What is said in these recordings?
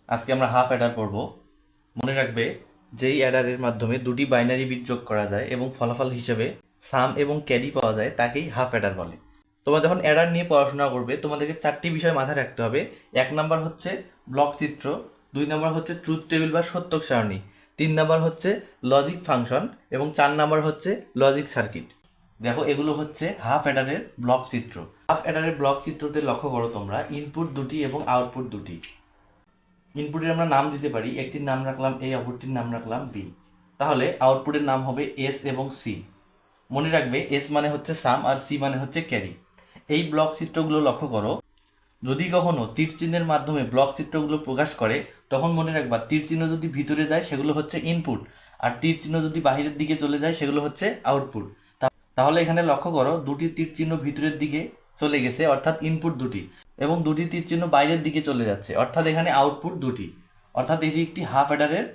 আজকে আমরা half Eder পড়ব। মনে রাখবে, যেই অ্যাডারের মাধ্যমে দুটি বাইনারি বিট যোগ করা যায় এবং ফলাফল হিসেবে সাম এবং ক্যারি পাওয়া যায় তাকেই হাফ অ্যাডার বলে। তোমরা যখন অ্যাডার নিয়ে পড়াশোনা করবে তোমাদেরকে চারটি বিষয় মাথায় রাখতে হবে। এক নাম্বার হচ্ছে ব্লক চিত্র, দুই নাম্বার হচ্ছে ট্রুথ টেবিল বা সত্যক সারণী, তিন নাম্বার হচ্ছে লজিক ফাংশন এবং চার নাম্বার হচ্ছে লজিক সার্কিট। দেখো, এগুলো হচ্ছে হাফ অ্যাডারের ব্লক চিত্র। হাফ অ্যাডারের ব্লক চিত্রতে লক্ষ্য করো তোমরা, ইনপুট দুটি এবং আউটপুট দুটি। ইনপুটের আমরা নাম দিতে পারি, একটির নাম রাখলাম এ, অপরটির নাম রাখলাম বি। তাহলে আউটপুটের নাম হবে এস এবং সি। মনে রাখবে, এস মানে হচ্ছে সাম আর সি মানে হচ্ছে ক্যারি। এই ব্লক চিত্রগুলো লক্ষ্য করো, যদি কখনো তীর চিহ্নের মাধ্যমে ব্লক চিত্রগুলো প্রকাশ করে তখন মনে রাখবা তীর চিহ্ন যদি ভিতরে যায় সেগুলো হচ্ছে ইনপুট, আর তীর চিহ্ন যদি বাহিরের দিকে চলে যায় সেগুলো হচ্ছে আউটপুট। তাহলে এখানে লক্ষ্য করো, দুটি তীর চিহ্ন ভিতরের দিকে চলে গেছে অর্থাৎ ইনপুট দুটি, এবং দুটি তীর চিহ্ন বাইরের দিকে চলে যাচ্ছে অর্থাৎ এখানে আউটপুট দুটি। অর্থাৎ এটি একটি হাফ অ্যাডারের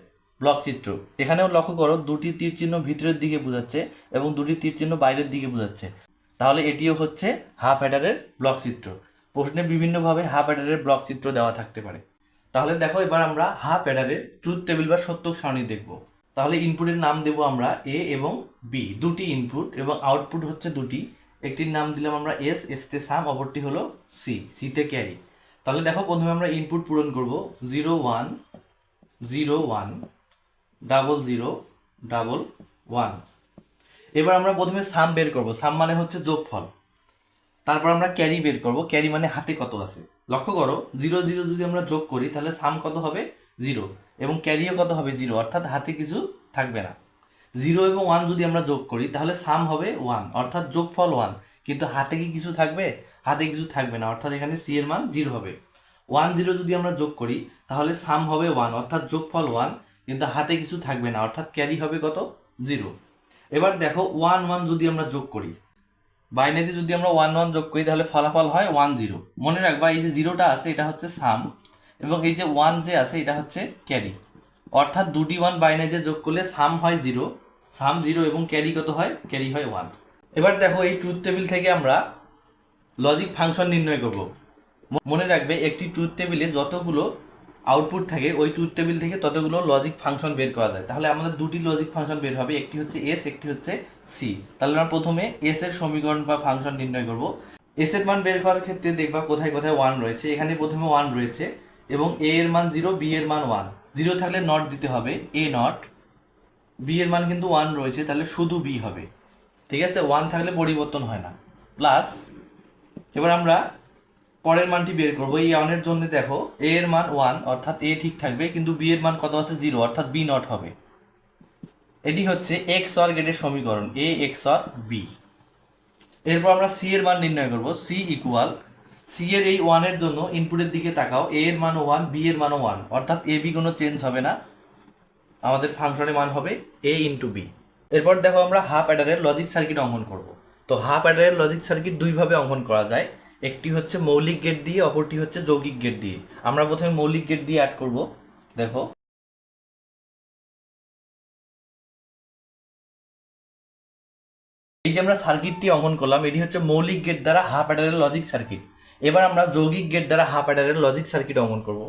ব্লক চিত্র। এখানেও লক্ষ্য করো, দুটি তীর চিহ্ন ভিতরের দিকে বোঝাচ্ছে এবং দুটি তীর চিহ্ন বাইরের দিকে বোঝাচ্ছে। তাহলে এটিও হচ্ছে হাফ অ্যাডারের ব্লক চিত্র। প্রশ্নে বিভিন্নভাবে হাফ অ্যাডারের ব্লক চিত্র দেওয়া থাকতে পারে। তাহলে দেখো, এবার আমরা হাফ অ্যাডারের ট্রুথ টেবিল বা সত্যক সারণী দেখব। তাহলে ইনপুটের নাম দেব আমরা এ এবং বি, দুটি ইনপুট এবং আউটপুট হচ্ছে দুটি। একটির নাম দিলাম আমরা এস, এসতে সাম, অপরটি হলো সি, সিতে ক্যারি। তাহলে দেখো, প্রথমে আমরা ইনপুট পূরণ করব 0 1 0 1 ডাবল 0 ডাবল 1। এবার আমরা প্রথমে সাম বের করব, সাম মানে হচ্ছে যোগফল। তারপর আমরা ক্যারি বের করব, ক্যারি মানে হাতে কত আছে। লক্ষ্য করো, 0 0 যদি আমরা যোগ করি তাহলে সাম কত হবে 0 এবং ক্যারিও কত হবে 0, অর্থাৎ হাতে কিছু থাকবে না। 0 এবং 1 যদি আমরা যোগ করি তাহলে সাম হবে 1 অর্থাৎ যোগফল 1, কিন্তু হাতে কি কিছু থাকবে? হাতে কিছু থাকবে না, অর্থাৎ এখানে সি এর মান 0 হবে। 1 0 যদি আমরা যোগ করি তাহলে সাম হবে 1 অর্থাৎ যোগফল 1, কিন্তু হাতে কিছু থাকবে না, অর্থাৎ ক্যারি হবে কত 0। এবার দেখো, 1 1 যদি আমরা যোগ করি, বাইনারিতে যদি আমরা 1 1 যোগ করি তাহলে ফলাফল হয় 1 0। মনে রাখবা, এই যে জিরোটা আছে এটা হচ্ছে সাম এবং এই যে 1 যে আছে এটা হচ্ছে ক্যারি। অর্থাৎ দুটি 1 বাইনারিতে যোগ করলে সাম হয় 0, সাম 0 এবং ক্যারি কত হয়? ক্যারি হয় 1। এবার দেখো, এই ট্রুথ টেবিল থেকে আমরা লজিক ফাংশন নির্ণয় করব। মনে রাখবে, একটি ট্রুথ টেবিলে যতগুলো আউটপুট থাকে ওই ট্রুথ টেবিল থেকে ততগুলো লজিক ফাংশন বের করা যায়। তাহলে আমাদের দুটি লজিক ফাংশন বের হবে, একটি হচ্ছে এস, একটি হচ্ছে সি। তাহলে আমরা প্রথমে এস এর সমীকরণ বা ফাংশন নির্ণয় করব। এস এর মান বের করার ক্ষেত্রে দেখবা কোথায় কোথায় 1 রয়েছে। এখানে প্রথমে 1 রয়েছে এবং এ এর মান 0, বি এর মান 1। 0 থাকলে নট দিতে হবে, এ নট। বি এর মান কিন্তু 1 রয়েছে, তাহলে শুধু বি হবে। ঠিক আছে, 1 থাকলে পরিবর্তন হয় না। প্লাস, এবার আমরা পরের মানটি বের করবো। এই 1 এর জন্য দেখো, এ এর মান 1 অর্থাৎ এ ঠিক থাকবে, কিন্তু বি এর মান কত আছে? 0 অর্থাৎ বি নট হবে। এটি হচ্ছে এক্স অর গেটের সমীকরণ, এ এক্স অর বি। এরপর আমরা সি এর মান নির্ণয় করব। সি ইকুয়াল, সি এর এই 1 এর জন্য ইনপুটের দিকে তাকাও, এ এর মানও 1, বি এর মানও 1, অর্থাৎ এ বি কোনো চেঞ্জ হবে না, আমাদের ফাংশনের মান হবে এ ইন্টু বি। এরপর দেখো, আমরা হাফ অ্যাডারের লজিক সার্কিট অঙ্কন করব। তো হাফ অ্যাডারের লজিক সার্কিট দুইভাবে অঙ্কন করা যায়, একটি হচ্ছে মৌলিক গেট দিয়ে, অপরটি হচ্ছে যৌগিক গেট দিয়ে। আমরা প্রথমে মৌলিক গেট দিয়ে অ্যাড করব। দেখো, এই যে আমরা সার্কিটটি অঙ্কন করলাম, এটি হচ্ছে মৌলিক গেট দ্বারা হাফ অ্যাডারের লজিক সার্কিট। এবার আমরা যৌগিক গেট দ্বারা হাফ অ্যাডারের লজিক সার্কিট অঙ্কন করব।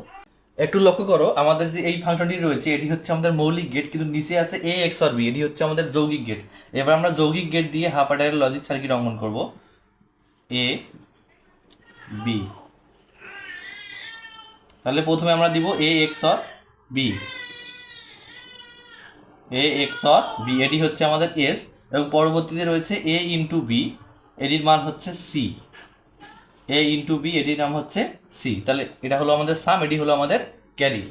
একটু লক্ষ্য করো, আমাদের যে এই ফাংশনটি রয়েছে এটি হচ্ছে আমাদের মৌলিক গেট, কিন্তু নিচে আছে এ এক্স অর বি, এটি হচ্ছে আমাদের যৌগিক গেট। এবার আমরা যৌগিক গেট দিয়ে হাফ অ্যাডারের লজিক সার্কিট অঙ্কন করব। এ বি, তাহলে প্রথমে আমরা দিব A XOR B, A XOR B, এটি হচ্ছে আমাদের এস, এবং পরবর্তীতে রয়েছে এ ইন্টু বি, এটির মান হচ্ছে সি। এ ইন্টু বি, এটির নাম হচ্ছে সি। তাহলে এটা হলো আমাদের সাম, এটি হলো আমাদের ক্যারি।